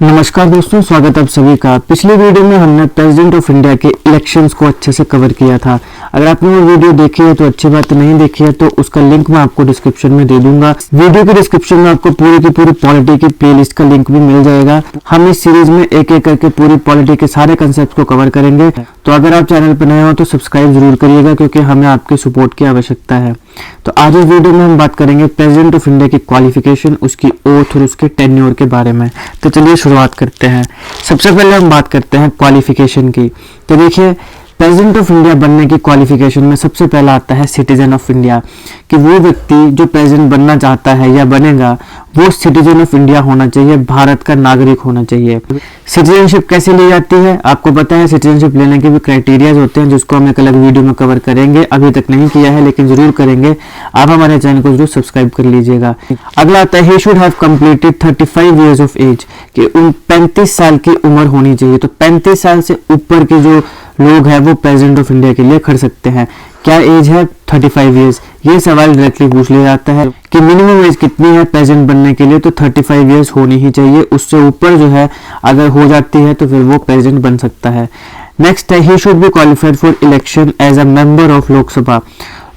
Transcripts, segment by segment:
नमस्कार दोस्तों, स्वागत है आप सभी का। पिछले वीडियो में हमने प्रेसिडेंट ऑफ इंडिया के इलेक्शंस को अच्छे से कवर किया था। अगर आपने वो वीडियो देखी है तो अच्छी बात, नहीं देखी है तो उसका लिंक मैं आपको डिस्क्रिप्शन में दे दूंगा। वीडियो के डिस्क्रिप्शन में आपको पूरी की पूरी पॉलिटी की प्लेलिस्ट का लिंक भी मिल जाएगा। हम इस सीरीज में एक एक करके पूरी पॉलिटी के सारे कंसेप्ट को कवर करेंगे। तो अगर आप चैनल पर नए हो तो सब्सक्राइब जरूर करिएगा, क्योंकि हमें आपके सपोर्ट की आवश्यकता है। तो आज इस वीडियो में हम बात करेंगे प्रेसिडेंट ऑफ इंडिया की क्वालिफिकेशन, उसकी ओथ और उसके टेन्योर के बारे में। तो चलिए शुरुआत करते हैं। सबसे पहले हम बात करते हैं क्वालिफिकेशन की। तो देखिए, प्रेसिडेंट ऑफ इंडिया बनने की क्वालिफिकेशन में सबसे पहला आता है सिटीजन ऑफ इंडिया, कि वो व्यक्ति जो प्रेसिडेंट बनना चाहता है या बनेगा वो सिटीजन ऑफ इंडिया होना चाहिए, भारत का नागरिक होना चाहिए। सिटीजनशिप कैसे ली जाती है आपको पता है। सिटीजनशिप लेने के भी क्राइटेरियाज होते हैं, जिसको हम एक अलग वीडियो में कवर करेंगे। अभी तक नहीं किया है लेकिन जरूर करेंगे। आप हमारे चैनल को जरूर सब्सक्राइब कर लीजिएगा। अगला आता है he should have completed 35 years of age, कि उन 35 साल की उम्र होनी चाहिए। तो 35 साल से ऊपर के जो लोग हैं वो प्रेसिडेंट ऑफ इंडिया के लिए खड़ सकते हैं। क्या एज है? 35 इयर्स। ये सवाल डायरेक्टली पूछ लिया जाता है कि मिनिमम एज कितनी है प्रेसिडेंट बनने के लिए, तो 35 इयर्स होनी ही चाहिए। उससे ऊपर जो है अगर हो जाती है तो फिर वो प्रेसिडेंट बन सकता है। नेक्स्ट है he should be qualified for election as a member of Lok Sabha.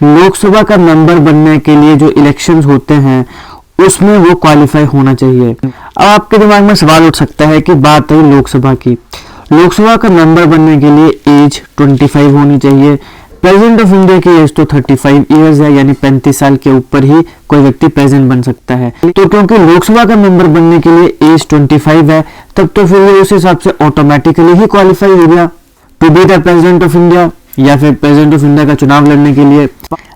Lok Sabha का मेंबर बनने के लिए जो इलेक्शंस होते हैं उसमें वो क्वालिफाई होना चाहिए। अब आपके दिमाग में सवाल उठ सकता है कि बात है लोकसभा की। लोकसभा का मेंबर बनने के लिए एज 25 होनी चाहिए। प्रेसिडेंट ऑफ इंडिया की एज तो 35 इयर्स है, यानी 35 साल के ऊपर ही कोई व्यक्ति प्रेसिडेंट बन सकता है। तो क्योंकि लोकसभा का मेंबर बनने के लिए एज 25 है, तब तो फिर ये उस हिसाब से ऑटोमेटिकली ही क्वालिफाई हो गया to be the president of India, या फिर प्रेसिडेंट ऑफ इंडिया का चुनाव लड़ने के लिए।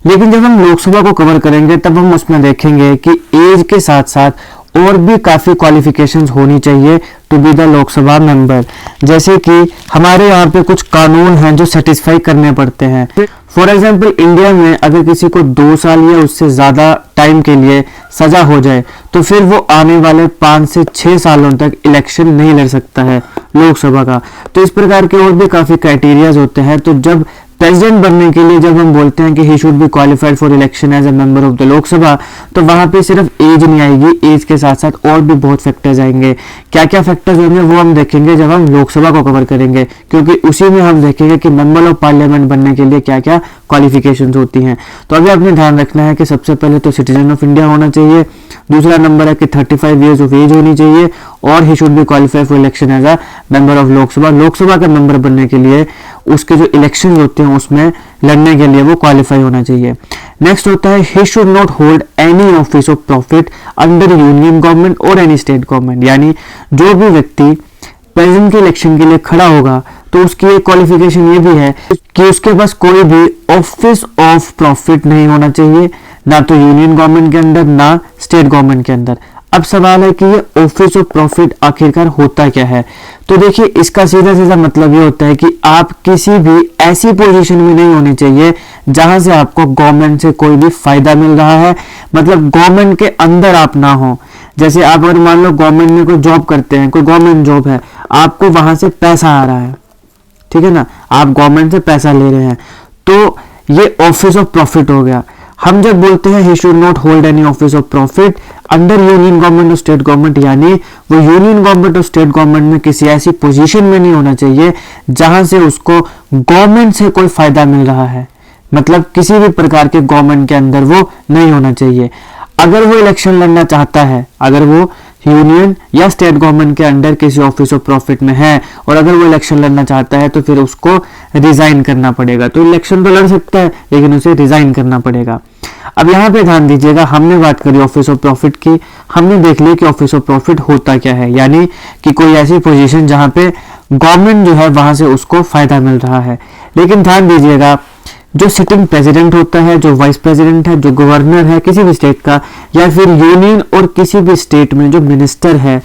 लेकिन जब हम लोकसभा को कवर करेंगे तब हम उसमें देखेंगे कि एज के साथ साथ और भी काफी क्वालिफिकेशंस होनी चाहिए to be the Lok Sabha member. जैसे कि हमारे यहाँ पे कुछ कानून हैं जो सेटिस्फाई करने पड़ते हैं। फॉर एग्जांपल, इंडिया में अगर किसी को 2 साल या उससे ज्यादा टाइम के लिए सजा हो जाए तो फिर वो आने वाले 5 से 6 सालों तक इलेक्शन नहीं लड़ सकता है लोकसभा का। तो इस प्रकार के और भी काफी क्राइटेरियाज होते हैं। तो जब प्रेसिडेंट बनने के लिए जब हम बोलते हैं कि he should be qualified for election as a member of the Lok Sabha, तो वहां पे सिर्फ एज नहीं आएगी, एज के साथ साथ और भी बहुत फैक्टर्स आएंगे। क्या क्या फैक्टर्स होंगे वो हम देखेंगे जब हम लोकसभा को कवर करेंगे, क्योंकि उसी में हम देखेंगे कि मेंबर ऑफ पार्लियामेंट बनने के लिए क्या क्या क्वालिफिकेशंस होती हैं। तो अभी आपने ध्यान रखना है कि सबसे पहले तो सिटीजन ऑफ इंडिया होना चाहिए। दूसरा नंबर है कि 35 इयर्स ऑफ एज होनी चाहिए, और he should be qualified for election as a member of Lok Sabha. Lok Sabha का मेंबर बनने के लिए उसके जो इलेक्शन होते हैं उसमें लड़ने के लिए वो क्वालिफाई होना चाहिए। नेक्स्ट होता है he should not hold any office of profit under union government और एनी स्टेट गवर्नमेंट। यानी जो भी व्यक्ति प्रेसिडेंट के इलेक्शन के लिए खड़ा होगा तो उसकी एक क्वालिफिकेशन ये भी है कि उसके पास कोई भी ऑफिस ऑफ प्रॉफिट नहीं होना चाहिए, ना तो यूनियन गवर्नमेंट के अंदर ना स्टेट गवर्नमेंट के अंदर। अब सवाल है कि ये ऑफिस ऑफ प्रॉफिट आखिरकार होता क्या है। तो देखिए, इसका सीधा सीधा मतलब ये होता है कि आप किसी भी ऐसी पोजीशन में नहीं होनी चाहिए जहां से आपको गवर्नमेंट से कोई भी फायदा मिल रहा है। मतलब गवर्नमेंट के अंदर आप ना हो। जैसे आप अगर मान लो गवर्नमेंट में कोई जॉब करते हैं, कोई गवर्नमेंट जॉब है, आपको वहां से पैसा आ रहा है, ठीक है ना, आप गवर्नमेंट से पैसा ले रहे हैं, तो ये ऑफिस ऑफ प्रॉफिट हो गया। हम जब बोलते हैं ही should not hold any office of profit under union government और स्टेट गवर्नमेंट, यानी वो यूनियन गवर्नमेंट और स्टेट गवर्नमेंट में किसी ऐसी पोजीशन में नहीं होना चाहिए जहां से उसको गवर्नमेंट से कोई फायदा मिल रहा है। मतलब किसी भी प्रकार के गवर्नमेंट के अंदर वो नहीं होना चाहिए। अगर वो इलेक्शन लड़ना चाहता है, अगर वो यूनियन या स्टेट गवर्नमेंट के अंडर किसी ऑफिस ऑफ प्रॉफिट में है और अगर वो इलेक्शन लड़ना चाहता है तो फिर उसको रिजाइन करना पड़ेगा। तो इलेक्शन तो लड़ सकता है लेकिन उसे रिजाइन करना पड़ेगा। अब यहाँ पे ध्यान दीजिएगा, हमने बात करी ऑफिस ऑफ प्रॉफिट की, हमने देख लिया कि ऑफिस ऑफ प्रॉफिट होता क्या है, यानी कि कोई ऐसी पोजीशन जहां पे गवर्नमेंट जो है वहां से उसको फायदा मिल रहा है। लेकिन ध्यान दीजिएगा, जो सिटिंग प्रेसिडेंट होता है, जो वाइस प्रेसिडेंट है, जो गवर्नर है किसी भी स्टेट का, या फिर यूनियन और किसी भी स्टेट में जो मिनिस्टर है,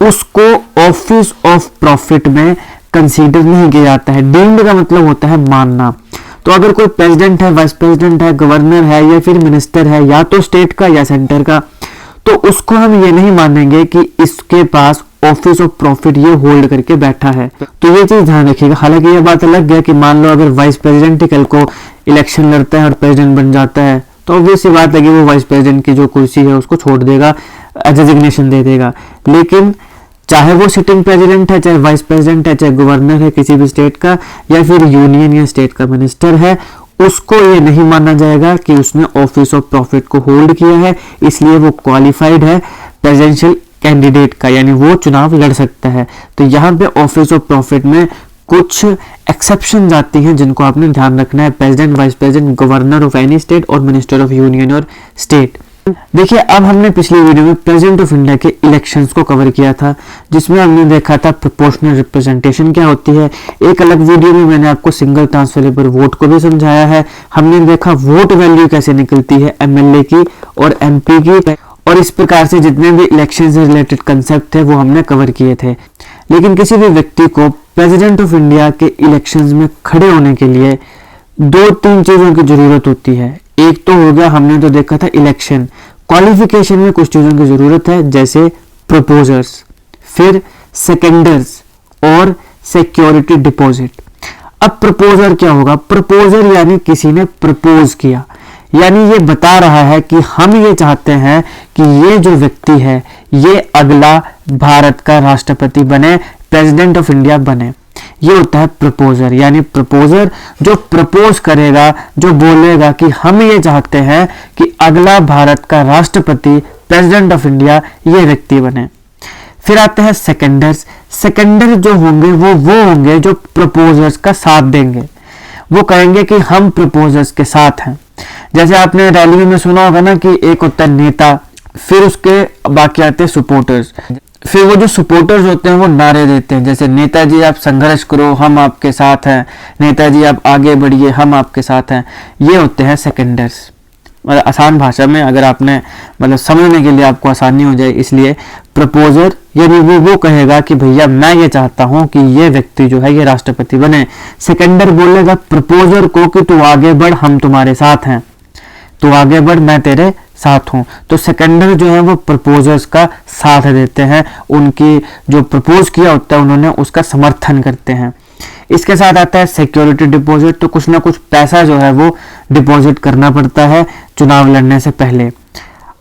उसको ऑफिस ऑफ प्रॉफिट में कंसीडर नहीं किया जाता है। डीम्ड का मतलब होता है मानना। तो अगर कोई प्रेसिडेंट है, वाइस प्रेसिडेंट है, गवर्नर है या फिर मिनिस्टर है, या तो स्टेट का या सेंटर का, तो उसको हम ये नहीं मानेंगे कि इसके पास ऑफिस ऑफ प्रॉफिट ये होल्ड करके बैठा है। तो ये चीज ध्यान रखिएगा। हालांकि ये बात अलग है कि मान लो अगर वाइस प्रेसिडेंट ही कल को इलेक्शन लड़ता है और प्रेसिडेंट बन जाता है तो ऑब्वियस सी बात है कि वो वाइस प्रेसिडेंट की जो कुर्सी है उसको छोड़ देगा, रेजिग्नेशन दे देगा। लेकिन चाहे वो सिटिंग प्रेसिडेंट है, चाहे वाइस प्रेसिडेंट है, चाहे गवर्नर है किसी भी स्टेट का, या फिर यूनियन या स्टेट का मिनिस्टर है, उसको ये नहीं माना जाएगा कि उसने ऑफिस ऑफ प्रॉफिट को होल्ड किया है, इसलिए वो क्वालिफाइड है प्रेसिडेंशियल कैंडिडेट का, यानी वो चुनाव लड़ सकता है। तो यहाँ पे ऑफिस ऑफ प्रॉफिट में कुछ एक्सेप्शन आती हैं जिनको आपने ध्यान रखना है। President, vice president, governor of any state और मिनिस्टर ऑफ यूनियन और स्टेट। देखिए, अब हमने पिछली वीडियो में प्रेसिडेंट ऑफ इंडिया के इलेक्शंस को कवर किया था, जिसमें हमने देखा था प्रोपोर्शनल रिप्रेजेंटेशन क्या होती है। एक अलग वीडियो में मैंने आपको सिंगल ट्रांसफरेबल वोट को भी समझाया है। हमने देखा वोट वैल्यू कैसे निकलती है एमएलए की और एमपी की, और इस प्रकार से जितने भी इलेक्शन से रिलेटेड कंसेप्ट थे वो हमने कवर किए थे। लेकिन किसी भी व्यक्ति को प्रेसिडेंट ऑफ इंडिया के इलेक्शंस में खड़े होने के लिए 2-3 चीजों की जरूरत होती है। एक तो हो गया, हमने तो देखा था इलेक्शन। क्वालिफिकेशन में कुछ चीजों की जरूरत है, जैसे प्रपोजर्स, फिर सेकेंडर्स और सिक्योरिटी डिपॉजिट। अब प्रपोजर क्या होगा? प्रपोजर यानी किसी ने प्रपोज किया, यानी ये बता रहा है कि हम ये चाहते हैं कि ये जो व्यक्ति है ये अगला भारत का राष्ट्रपति बने, प्रेसिडेंट ऑफ इंडिया बने। ये होता है प्रपोजर, यानी प्रपोजर जो प्रपोज करेगा, जो बोलेगा कि हम ये चाहते हैं कि अगला भारत का राष्ट्रपति, प्रेसिडेंट ऑफ इंडिया ये व्यक्ति बने। फिर आते हैं सेकेंडर्स। सेकेंडर जो होंगे वो होंगे जो प्रपोजर्स का साथ देंगे। वो कहेंगे कि हम प्रपोजर्स के साथ हैं। जैसे आपने रैली में सुना होगा ना कि एक होता है नेता, फिर उसके बाकी आते हैं सपोर्टर्स। फिर वो जो सपोर्टर्स होते हैं वो नारे देते हैं, जैसे नेताजी आप संघर्ष करो, हम आपके साथ हैं, नेताजी आप आगे बढ़िए, हम आपके साथ हैं। ये होते हैं सेकेंडर्स। मतलब आसान भाषा में अगर आपने मतलब समझने के लिए आपको आसानी हो जाए, इसलिए प्रपोजर यानी वो कहेगा कि भैया मैं ये चाहता हूं कि ये व्यक्ति जो है ये राष्ट्रपति बने। सेकेंडर बोलेगा प्रपोजर को कि तू आगे बढ़, हम तुम्हारे साथ हैं, तू आगे बढ़, मैं तेरे साथ हूं। तो सेकेंडर जो है वो प्रपोजर्स का साथ देते हैं, उनकी जो प्रपोज किया होता है उन्होंने उसका समर्थन करते हैं। इसके साथ आता है सिक्योरिटी डिपॉजिट। तो कुछ ना कुछ पैसा जो है वो डिपॉजिट करना पड़ता है चुनाव लड़ने से पहले।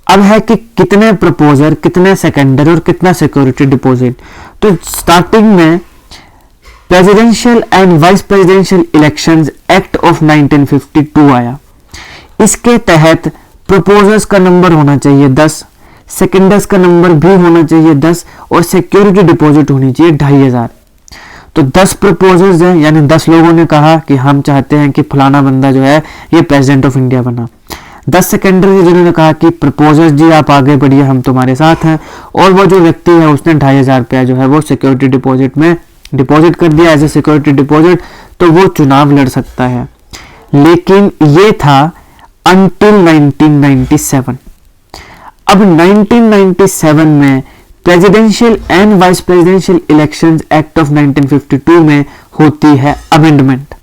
अब है कि कितने प्रपोजर, कितने सेकेंडर और कितना सिक्योरिटी डिपॉजिट। तो स्टार्टिंग में presidential and vice presidential elections act of 1952 आया। इसके तहत प्रपोजर्स का नंबर होना चाहिए 10, सेकेंडर्स का नंबर भी होना चाहिए 10 और सिक्योरिटी डिपॉजिट होनी चाहिए 2500। तो 10 प्रपोजर्स हैं, यानी 10 लोगों ने कहा कि हम चाहते हैं कि फलाना बंदा जो है ये प्रेसिडेंट ऑफ इंडिया बना। 10 सेकेंडर्स जिन्होंने कहा कि प्रपोजर्स जी आप आगे बढ़िए, हम तुम्हारे साथ हैं, और वो जो व्यक्ति है उसने 2500 रुपया जो है वो सिक्योरिटी डिपॉजिट में डिपॉजिट कर दिया एज ए सिक्योरिटी डिपॉजिट, तो वो चुनाव लड़ सकता है। लेकिन ये था until 1997। अब 1997 में presidential and vice presidential elections act of 1952 में होती है अमेंडमेंट।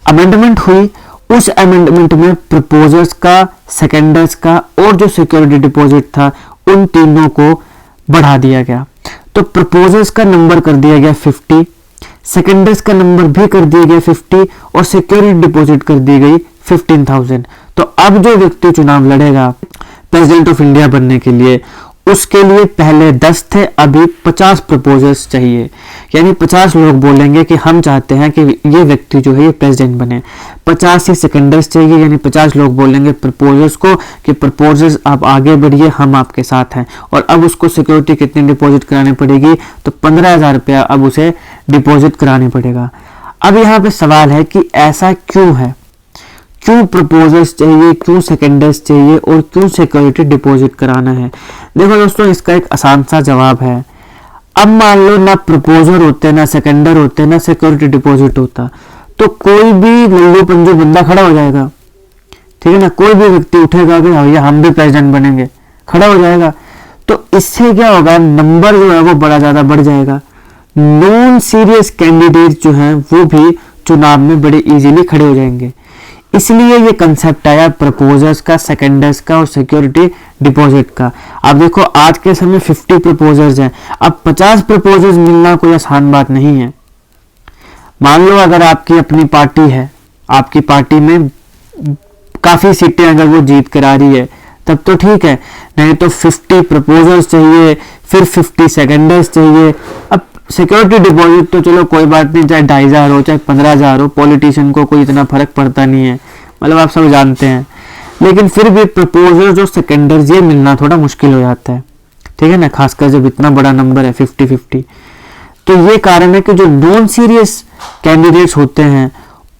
अमेंडमेंट हुई, उस अमेंडमेंट में प्रपोजर्स का, सेकेंडर्स का और जो सिक्योरिटी डिपॉजिट था उन तीनों को बढ़ा दिया गया। तो प्रपोजर्स का नंबर कर दिया गया 50, सेकेंडर्स का नंबर भी कर दिया गया 50 और सिक्योरिटी डिपॉजिट कर दी गई 15,000। तो अब जो व्यक्ति चुनाव लड़ेगा प्रेसिडेंट ऑफ इंडिया बनने के लिए, उसके लिए पहले 10 थे, अभी 50 प्रपोजर्स चाहिए। यानी 50 लोग बोलेंगे कि हम चाहते हैं कि ये व्यक्ति जो है ये प्रेसिडेंट बने। 50 ही सेकेंडर्स चाहिए, यानी 50 लोग बोलेंगे प्रपोजर्स को कि प्रपोजर्स आप आगे बढ़िए, हम आपके साथ हैं। और अब उसको सिक्योरिटी कितनी डिपॉजिट करानी पड़ेगी? तो 15,000 रुपया अब उसे डिपॉजिट करानी पड़ेगा। अब यहाँ पे सवाल है कि ऐसा क्यों है, क्यों प्रपोजर्स चाहिए, क्यों सेकेंडर्स चाहिए और क्यों सिक्योरिटी डिपॉजिट कराना है? देखो दोस्तों, इसका एक आसान सा जवाब है। अब मान लो ना प्रपोजर होते, ना सेकेंडर होते, ना सिक्योरिटी डिपॉजिट होता, तो कोई भी लल्लू पंजू बंदा खड़ा हो जाएगा, ठीक है ना। कोई भी व्यक्ति उठेगा कि भैया हम भी प्रेसिडेंट बनेंगे, खड़ा हो जाएगा। तो इससे क्या होगा, नंबर जो है वो बड़ा ज्यादा बढ़ जाएगा। नॉन सीरियस कैंडिडेट जो हैं वो भी चुनाव में बड़े इजीली खड़े हो जाएंगे। इसलिए ये कंसेप्ट आया प्रपोजर्स का, सेकेंडर्स का और सिक्योरिटी डिपॉजिट का। अब देखो आज के समय 50 प्रपोजर्स हैं, अब 50 प्रपोजर्स मिलना कोई आसान बात नहीं है। मान लो अगर आपकी अपनी पार्टी है, आपकी पार्टी में काफी सीटें अगर वो जीत कर आ रही है तब तो ठीक है, नहीं तो 50 प्रपोजर्स चाहिए, फिर 50 सेकेंडर्स चाहिए। अब सिक्योरिटी डिपॉजिट तो चलो कोई बात नहीं, चाहे 2,500 हो चाहे 15,000 हो, पॉलिटिशियन को कोई इतना फर्क पड़ता नहीं है, मतलब आप सब जानते हैं। लेकिन फिर भी प्रपोजर्स और सेकेंडर्स ये मिलना थोड़ा मुश्किल हो जाता है, ठीक है ना, खासकर जब इतना बड़ा नंबर है 50-50। तो ये कारण है कि जो नॉन सीरियस कैंडिडेट्स होते हैं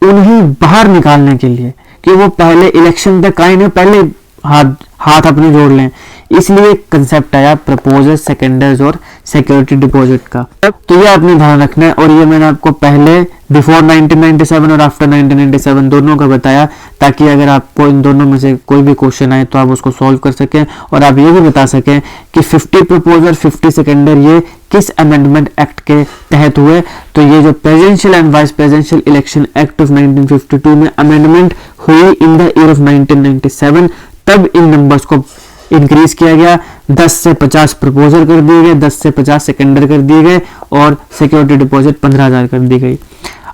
उन्हें बाहर निकालने के लिए कि वो पहले इलेक्शन तक आए ना, पहले हाथ अपने जोड़ लें, इसलिए कंसेप्ट आया प्रपोजल, सेकेंडर्स और सिक्योरिटी डिपॉजिट का। तो ये आपने ध्यान रखना है, और ये मैंने आपको पहले बिफोर 1997 और आफ्टर 1997 दोनों का बताया, ताकि अगर आपको इन दोनों में से कोई भी क्वेश्चन आए तो आप उसको सॉल्व कर सकें, और आप ये भी बता सकें कि 50 प्रपोजल 50 सेकेंडर ये किस अमेंडमेंट एक्ट के तहत हुए। तो ये जो presidential and vice presidential election act of 1952 में अमेंडमेंट हुई इन द ईयर ऑफ 1997, तब इन नंबर्स को इंक्रीज किया गया, 10 से 50 प्रपोजल कर दिए गए, 10 से 50 सेकेंडर कर दिए गए, और सिक्योरिटी डिपॉजिट 15,000 कर दी गई।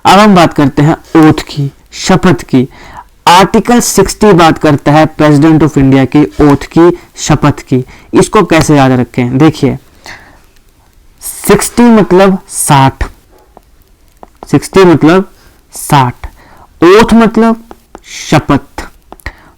अब हम बात करते हैं ओथ की, शपथ की। आर्टिकल 60 बात करता है प्रेसिडेंट ऑफ इंडिया की ओथ की, शपथ की। इसको कैसे याद रखें, देखिए 60 मतलब 60, 60 मतलब 60, ओथ मतलब शपथ,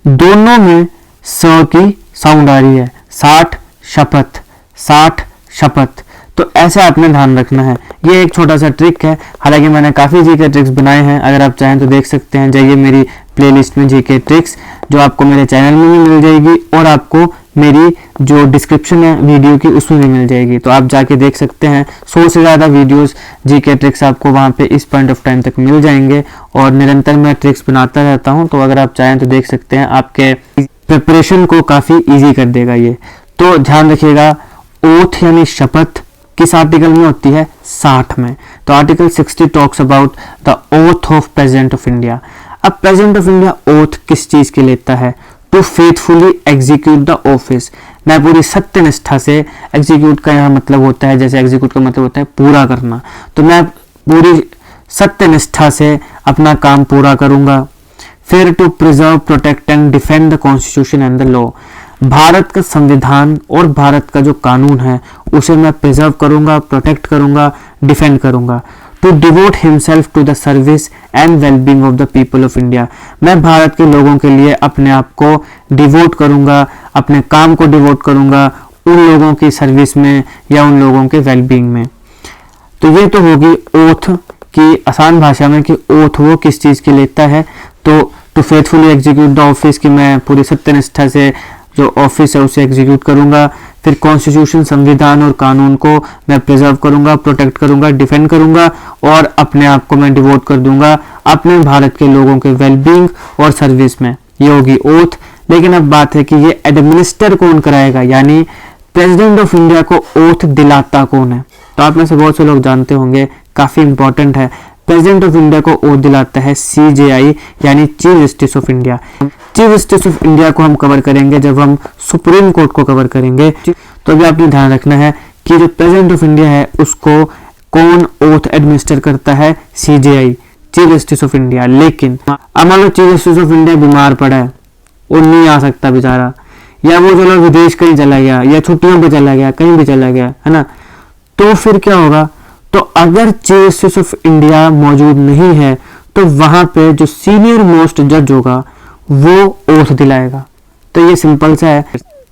दोनों में स की साउंड आ रही है, 60 शपथ, 60 शपथ। तो ऐसे आपने ध्यान रखना है। ये एक छोटा सा ट्रिक है, हालांकि मैंने काफ़ी जीके ट्रिक्स बनाए हैं, अगर आप चाहें तो देख सकते हैं, जाइए मेरी प्लेलिस्ट में जीके ट्रिक्स, जो आपको मेरे चैनल में भी मिल जाएगी और आपको मेरी जो डिस्क्रिप्शन है वीडियो की उसमें भी मिल जाएगी, तो आप जाके देख सकते हैं। 100 से ज़्यादा वीडियोस जीके ट्रिक्स आपको वहाँ पे इस पॉइंट ऑफ टाइम तक मिल जाएंगे, और निरंतर मैं ट्रिक्स बनाता रहता हूँ, तो अगर आप चाहें तो देख सकते हैं, आपके प्रिपरेशन को काफ़ी ईजी कर देगा ये। तो ध्यान रखिएगा, ओथ यानी शपथ किस आर्टिकल में होती है, 60 में। तो article 60 talks about the oath of president of India. अब प्रेसिडेंट ऑफ इंडिया ओथ किस चीज के लेता है, to faithfully execute the office, मैं पूरी सत्यनिष्ठा से, एग्जीक्यूट का यहाँ मतलब होता है, जैसे एग्जीक्यूट का मतलब होता है पूरा करना, तो मैं पूरी सत्यनिष्ठा से अपना काम पूरा करूंगा। फिर to preserve, protect and defend the constitution and the law, Bharat का संविधान और भारत का जो कानून है उसे मैं प्रिजर्व करूंगा, प्रोटेक्ट करूंगा, डिफेंड करूंगा। To devote himself to the service and wellbeing of the people of India, मैं भारत के लोगों के लिए अपने आप को डिवोट करूंगा, अपने काम को डिवोट करूंगा उन लोगों की सर्विस में या उन लोगों के वेलबींग में। तो ये तो होगी ओथ की आसान भाषा में कि ओथ वो किस चीज के लेता है। तो to faithfully execute the office, की मैं पूरी सत्यनिष्ठा से जो ऑफिस है उसे एग्जीक्यूट करूंगा। फिर कॉन्स्टिट्यूशन, संविधान और कानून को मैं प्रिजर्व करूंगा, प्रोटेक्ट करूंगा, डिफेंड करूंगा, और अपने आप को मैं डिवोट कर दूंगा अपने भारत के लोगों के वेलबींग और सर्विस में। ये होगी ओथ। लेकिन अब बात है कि ये एडमिनिस्टर कौन कराएगा, यानी प्रेसिडेंट ऑफ इंडिया को ओथ दिलाता कौन है। तो आप में से बहुत से लोग जानते होंगे, काफी इंपॉर्टेंट है, प्रेसिडेंट ऑफ इंडिया को ओथ दिलाता है CJI, यानी chief justice of India. Chief justice of India को हम कवर करेंगे जब हम सुप्रीम कोर्ट को कवर करेंगे। तो अभी आपने ध्यान रखना है कि जो प्रेसिडेंट ऑफ इंडिया है उसको कौन ओथ एडमिनिस्टर करता है, CJI, chief justice of India. लेकिन अब मान लो चीफ जस्टिस ऑफ इंडिया बीमार पड़ा है और नहीं आ सकता बेचारा, या वो चलो विदेश कहीं चला गया, या छुट्टियों पे चला गया, कहीं भी चला गया, है ना, तो फिर क्या होगा। तो अगर चीफ जस्टिस ऑफ इंडिया मौजूद नहीं है तो वहां पे जो सीनियर मोस्ट जज होगा वो ओथ दिलाएगा। तो ये सिंपल सा है,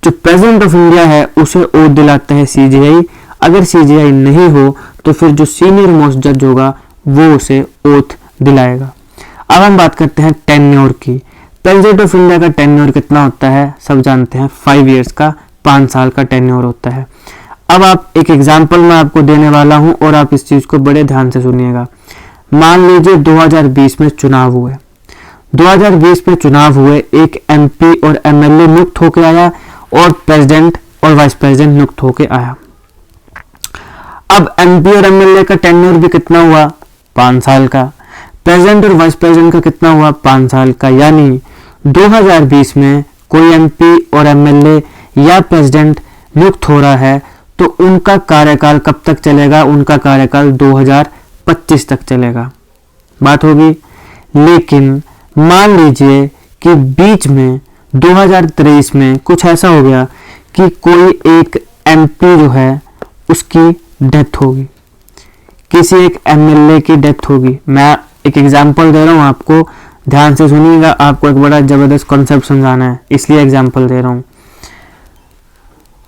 जो प्रेसिडेंट ऑफ इंडिया है उसे ओथ दिलाता है CJI। अगर CJI नहीं हो तो फिर जो सीनियर मोस्ट जज होगा वो उसे ओथ दिलाएगा। अब हम बात करते हैं टेन्योर की। प्रेसिडेंट ऑफ इंडिया का टेन्योर कितना होता है, सब जानते हैं, 5 इयर्स का, 5 साल का टेन्योर होता है। अब आप एक एग्जाम्पल मैं आपको देने वाला हूं और आप इस चीज को बड़े ध्यान से सुनिएगा। मान लीजिए 2020 में चुनाव हुए, 2020 में चुनाव हुए, एक MP और MLA नियुक्त होकर आया और प्रेसिडेंट और वाइस प्रेसिडेंट नियुक्त होकर आया। अब MP और MLA का टेन्योर भी कितना हुआ, 5 साल का। प्रेसिडेंट और वाइस प्रेसिडेंट का कितना हुआ, 5 साल का। यानी 2020 में कोई MP और MLA या प्रेसिडेंट नियुक्त हो रहा है तो उनका कार्यकाल कब तक चलेगा, उनका कार्यकाल 2025 तक चलेगा, बात होगी। लेकिन मान लीजिए कि बीच में 2023 में कुछ ऐसा हो गया कि कोई एक MP जो है उसकी डेथ होगी, किसी एक एमएलए की डेथ होगी। मैं एक एग्जांपल दे रहा हूँ आपको, ध्यान से सुनिएगा, आपको एक बड़ा जबरदस्त कॉन्सेप्ट समझाना है, इसलिए एग्जांपल दे रहा हूँ।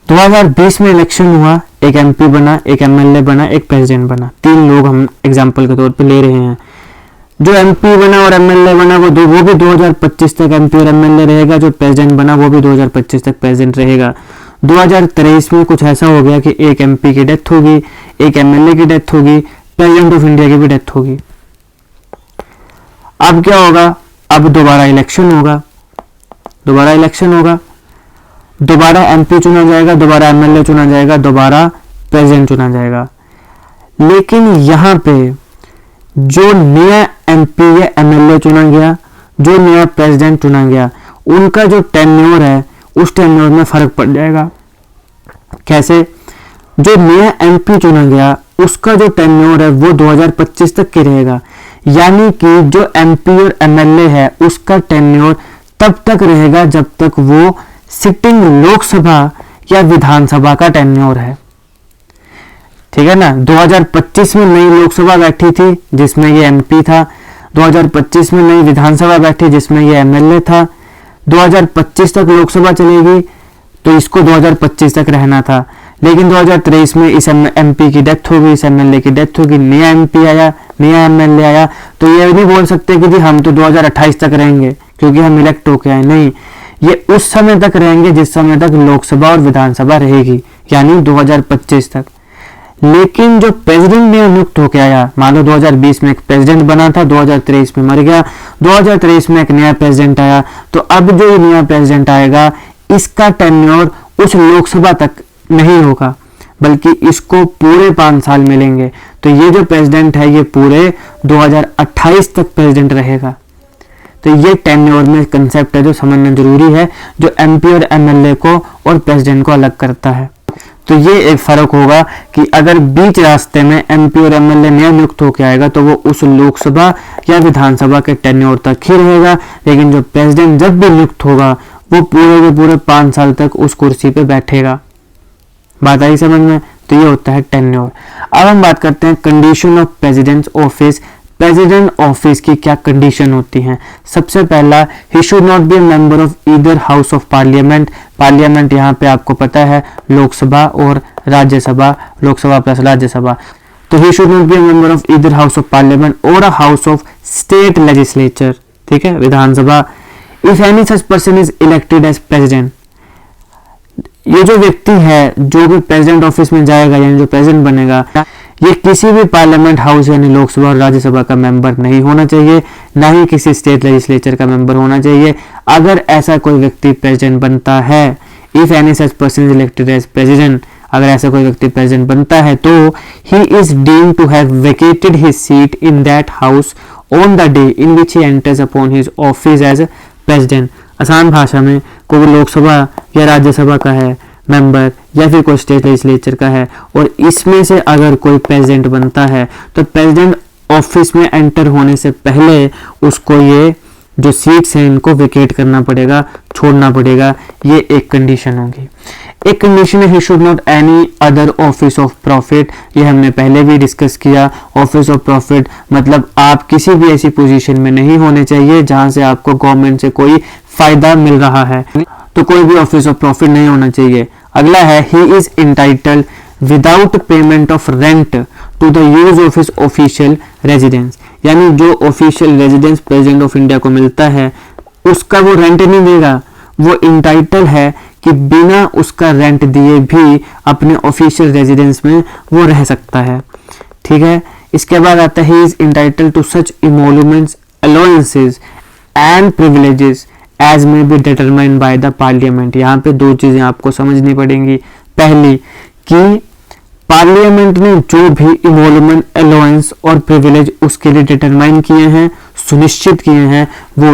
2020 में इलेक्शन हुआ, एक एमपी बना, एक एमएलए बना, एक प्रेसिडेंट बना, 3 लोग हम एग्जांपल के तौर पे ले रहे हैं। जो एमपी बना और एमएलए बना वो भी 2025 तक एमपी और एमएलए रहेगा, जो प्रेसिडेंट बना वो भी 2025 तक प्रेसिडेंट रहेगा। 2023 में कुछ ऐसा हो गया कि एक एमपी की डेथ होगी, एक एमएलए की डेथ होगी, प्रेसिडेंट ऑफ इंडिया की भी डेथ होगी। अब क्या होगा, अब दोबारा इलेक्शन होगा, दोबारा एमपी चुना जाएगा, दोबारा एमएलए चुना जाएगा, दोबारा प्रेसिडेंट चुना जाएगा। लेकिन यहाँ पे जो नया एमपी या एमएलए चुना गया, जो नया प्रेसिडेंट चुना गया, उनका जो टेन्योर है उस टेन्योर में फर्क पड़ जाएगा। कैसे? जो नया एमपी चुना गया उसका जो टेन्योर है वो 2025 तक के रहेगा, यानी कि जो एमपी और एमएलए है उसका टेन्योर तब तक रहेगा जब तक वो सिटिंग लोकसभा या विधानसभा का टेन्योर है। ठीक है ना? 2025 में नई लोकसभा बैठी थी जिसमें ये एमपी था, 2025 में नई विधानसभा बैठी जिसमें ये एमएलए था। 2025 तक लोकसभा चलेगी तो इसको 2025 तक रहना था, लेकिन 2023 में इस एमपी की डेथ होगी, इस एमएलए की डेथ होगी, नया एमपी आया, नया एमएलए आया, तो ये नहीं बोल सकते कि जी हम तो 2028 तक रहेंगे क्योंकि हम इलेक्ट होके आए। नहीं, ये उस समय तक रहेंगे जिस समय तक लोकसभा और विधानसभा रहेगी, यानी 2025 तक। लेकिन जो प्रेसिडेंट ने नियुक्त होकर आया, मान लो 2020 में एक प्रेसिडेंट बना था, 2023 में मर गया, 2023 में एक नया प्रेसिडेंट आया, तो अब जो नया प्रेसिडेंट आएगा इसका टेन्योर उस लोकसभा तक नहीं होगा, बल्कि इसको पूरे 5 साल मिलेंगे। तो ये जो प्रेसिडेंट है ये पूरे 2028 तक प्रेसिडेंट रहेगा। तो ये टेन्योर में कंसेप्ट है जो समझना जरूरी है, जो एमपी और एमएलए को और प्रेसिडेंट को अलग करता है। तो ये एक फर्क होगा कि अगर बीच रास्ते में एमपी और एमएलए नया नियुक्त होकर आएगा तो वो उस लोकसभा या विधानसभा के टेन्योर तक ही रहेगा, लेकिन जो प्रेसिडेंट जब भी नियुक्त होगा वो पूरे के पूरे 5 साल तक उस कुर्सी पे बैठेगा। बात आई समझ में? तो ये होता है टेन्योर। अब हम बात करते हैं condition of president office. President office की क्या कंडीशन होती हैं? सबसे पहला, ही should not be a member of either house of parliament. Parliament यहाँ पे आपको पता है लोकसभा और राज्यसभा, लोकसभा प्लस राज्यसभा। तो he should not be a member of either house of parliament और a house of state legislature, ठीक है, Vidhan Sabha. If any such person is elected as president, ये जो व्यक्ति है जो भी प्रेसिडेंट ऑफिस में जाएगा यानी जो प्रेसिडेंट बनेगा, ये किसी भी पार्लियामेंट हाउस यानी लोकसभा और राज्यसभा का मेंबर नहीं होना चाहिए, ना ही किसी स्टेट लेजिस्लेचर का मेंबर होना चाहिए। अगर ऐसा कोई व्यक्ति प्रेसिडेंट बनता है, if any such person is elected as president, अगर ऐसा कोई व्यक्ति प्रेसिडेंट बनता है तो he is deemed to have vacated his seat in that house on the day in which he enters upon his office as president. आसान भाषा में, कोई लोकसभा या राज्यसभा का है मेंबर या फिर कोई स्टेट लेजिस्लेचर का है और इसमें से अगर कोई प्रेसिडेंट बनता है तो प्रेसिडेंट ऑफिस में एंटर होने से पहले उसको ये जो सीट्स हैं इनको वेकेट करना पड़ेगा, छोड़ना पड़ेगा। ये एक कंडीशन होगी। एक कंडीशन है, he should not any other office of profit. ये हमने पहले भी डिस्कस किया। ऑफिस ऑफ प्रॉफिट मतलब आप किसी भी ऐसी पोजीशन में नहीं होने चाहिए जहां से आपको गवर्नमेंट से कोई फायदा मिल रहा है, तो कोई भी ऑफिस ऑफ प्रॉफिट नहीं होना चाहिए। अगला है, he is entitled without payment of rent to the use of his official residence, यानी जो official residence president of India को मिलता है उसका वो रेंट नहीं देगा, वो इंटाइटल है कि बिना उसका रेंट दिए भी अपने ऑफिशियल रेजिडेंस में वो रह सकता है। ठीक है, इसके बाद आता है, he is entitled to such emoluments, allowances and privileges as may be determined by the parliament. यहाँ पे 2 चीजें आपको समझनी पड़ेंगी। पहली कि पार्लियामेंट ने जो भी इमोलमेंट, अलाउंस और प्रिविलेज उसके लिए डिटरमाइन किए हैं, सुनिश्चित किए हैं, वो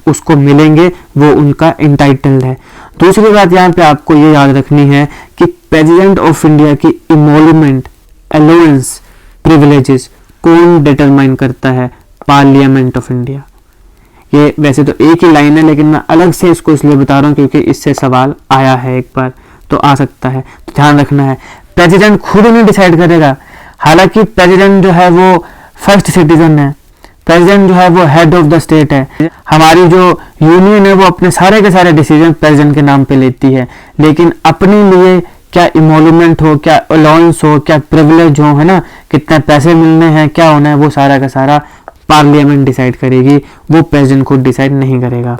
उसको मिलेंगे, वो उनका इंटाइटल्ड है। दूसरी बात यहाँ पे आपको ये याद रखनी है कि प्रेसिडेंट ऑफ इंडिया की इमोलमेंट, अलाउंस, प्रिविलेजेस कौन डिटरमाइन करता है? Parliament of India. ये वैसे तो एक ही लाइन है लेकिन मैं अलग से इसको इसलिए बता रहा हूँ क्योंकि इससे सवाल आया है एक बार, तो आ सकता है, तो ध्यान रखना है। प्रेसिडेंट खुद नहीं डिसाइड करेगा। हालांकि प्रेसिडेंट जो है वो फर्स्ट सिटीजन है, प्रेसिडेंट जो है वो हेड ऑफ द स्टेट है। हमारी जो यूनियन है वो अपने सारे के सारे डिसीजन प्रेसिडेंट के नाम पे लेती है, लेकिन अपने लिए क्या इमोलूमेंट हो, क्या अलाउंस हो, क्या प्रिविलेज हो, है ना, कितने पैसे मिलने हैं, क्या होना है, वो सारा का सारा पार्लियामेंट डिसाइड करेगी, वो प्रेसिडेंट खुद डिसाइड नहीं करेगा।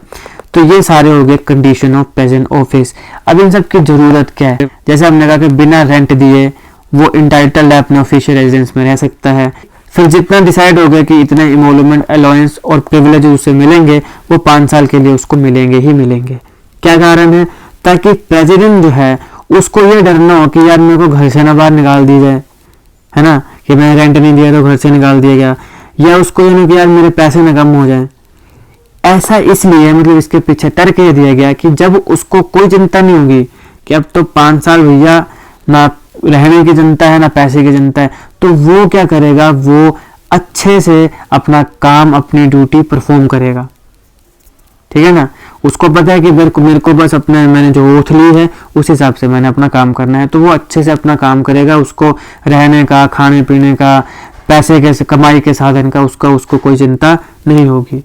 तो ये सारे हो गए कंडीशन ऑफ प्रेसिडेंट ऑफिस। अब इन सब की जरूरत क्या है? जैसे हमने कहा कि बिना रेंट दिए वो इंटाइटल्ड है अपने ऑफिशियल रेजिडेंस में रह सकता है। फिर जितना डिसाइड हो गया कि इतने इमोलूमेंट, अलाउंस और प्रिविलेज उससे मिलेंगे, वो 5 साल के लिए उसको मिलेंगे ही मिलेंगे। क्या कारण है? ताकि प्रेसिडेंट जो है उसको ये डर ना हो कि यार मेरे को घर से ना बाहर निकाल दी जाए, है ना, कि मैंने रेंट नहीं दिया तो घर से निकाल दिया गया, या उसको ये नहीं कि यार मेरे पैसे ना कम हो जाए। ऐसा इसलिए, मतलब इसके पीछे तर्क ये दिया गया कि जब उसको कोई चिंता नहीं होगी कि अब तो 5 साल भैया ना रहने की चिंता है ना पैसे की चिंता है, तो वो क्या करेगा, वो अच्छे से अपना काम, अपनी ड्यूटी परफॉर्म करेगा। ठीक है ना, उसको पता है कि मेरे को बस अपने, मैंने जो ओथ ली है उस हिसाब से मैंने अपना काम करना है, तो वो अच्छे से अपना काम करेगा। उसको रहने का, खाने पीने का, पैसे के कमाई के साधन का उसको कोई चिंता नहीं होगी।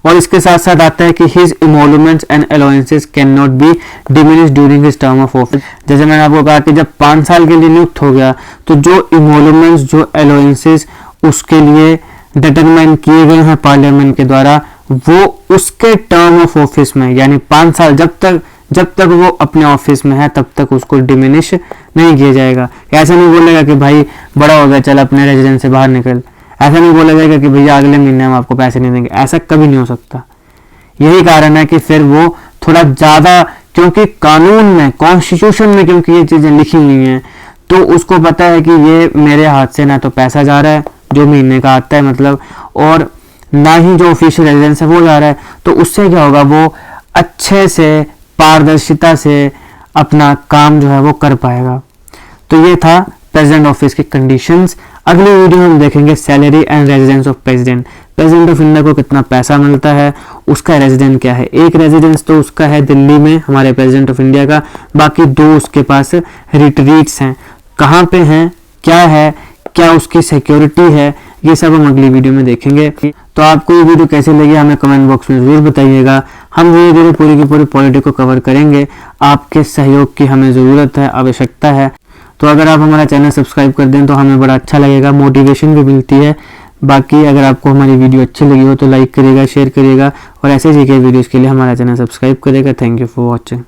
और इसके साथ साथ आता है कि his emoluments and allowances can not be diminished during his term of office. जैसे मैंने आपको कहा कि जब 5 साल के लिए नियुक्त हो गया तो जो इमोलूमेंट्स, जो अलाउंसेस उसके लिए डिटरमाइन किए गए हैं पार्लियामेंट के द्वारा, वो उसके टर्म ऑफ ऑफिस में, यानी 5 साल जब तक वो अपने ऑफिस में है तब तक उसको डिमिनिश नहीं किया जाएगा। ऐसा नहीं बोलेगा कि भाई बड़ा हो गया चल अपने रेजिडेंस से बाहर निकल, ऐसा नहीं बोला जाएगा कि भैया अगले महीने हम आपको पैसे नहीं देंगे, ऐसा कभी नहीं हो सकता। यही कारण है कि फिर वो थोड़ा ज्यादा, क्योंकि कानून में, कॉन्स्टिट्यूशन में क्योंकि ये चीजें लिखी हुई हैं, तो उसको पता है कि ये मेरे हाथ से ना तो पैसा जा रहा है जो महीने का आता है, मतलब, और ना ही जो ऑफिशियल रेजिडेंस है वो जा रहा है। तो उससे क्या होगा, वो अच्छे से पारदर्शिता से अपना काम जो है वो कर पाएगा। तो ये था प्रेसिडेंट ऑफिस की कंडीशंस। अगली वीडियो में हम देखेंगे salary and residence of president. President of India को कितना पैसा मिलता है, उसका रेजिडेंस क्या है। एक रेजिडेंस तो उसका है दिल्ली में, हमारे प्रेसिडेंट ऑफ इंडिया का, बाकी 2 उसके पास रिट्रीट्स हैं। कहाँ पे हैं, क्या है, क्या उसकी सिक्योरिटी है, ये सब हम अगली वीडियो में देखेंगे। तो आपको ये वीडियो कैसे लगी हमें कमेंट बॉक्स में जरूर बताइएगा। हम धीरे धीरे पूरी की पूरी पॉलिटिक्स को कवर करेंगे। आपके सहयोग की हमें ज़रूरत है, आवश्यकता है। तो अगर आप हमारा चैनल सब्सक्राइब कर दें तो हमें बड़ा अच्छा लगेगा, मोटिवेशन भी मिलती है। बाकी अगर आपको हमारी वीडियो अच्छी लगी हो तो लाइक करिएगा, शेयर करिएगा, और ऐसे ही के वीडियोज़ के लिए हमारा चैनल सब्सक्राइब करिएगा। Thank you for watching.